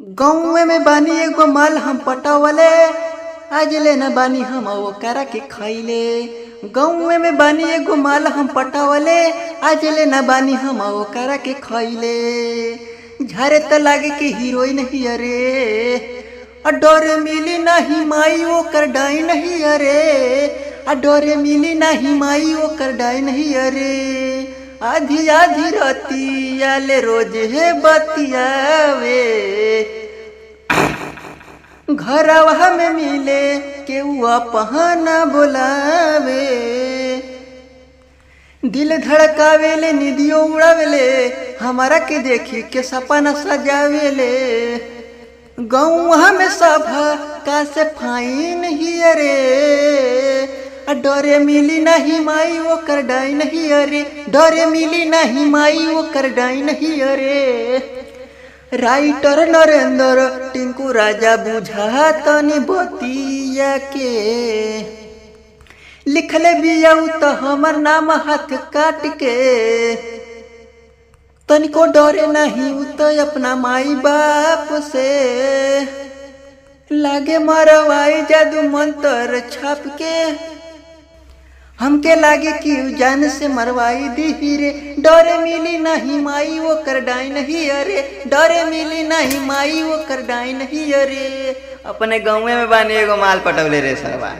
गाँव में बानी एगो माल हम पटावले आज ले न बानी हम वो करा के खैले। गाँव में बानी एगो माल हम पटावले आज ले न बानी हम वो करा के खैले। झारे त लागे के हीरोइन ही अरे डोर मिली नहीं माई वो कर डाई नहीं अरे डोरे मिली नहीं माई वो कर डाई नहीं अरे। आधी आधी रतिया ले रोज है बतियावे घरवा में मिले के पहना बोलावे। दिल धड़कावेले निदियो उड़ावेले हमारा के देखी के सपना सजावेले। गाँव में सभा का से फाइन ही अरे डोरे मिली नहीं माई वो कर डाई नहीं अरे डोरे मिली नहीं माई वो कर डाई नहीं अरे। राइटर नरेंद्र टिंकू राजा बुझा तनी बतिया के लिखले बिया तो हमर नाम हाथ काट के। तनिको डरे नहीं तो अपना माई बाप से लागे मरवाई जादू मंत्र छाप के। हमके लागे कि जान से मरवाई दी रे डरे मिली नहीं माई वो कर डाई नहीं अरे डरे मिली नहीं माई वो कर डाई नहीं अरे। अपने गाँव में बानी एगो माल पटवले रे सरवा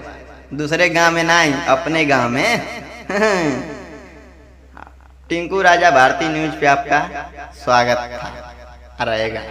दूसरे गांव में नहीं अपने गांव में। टिंकू राजा भारती न्यूज पे आपका स्वागत था रहेगा।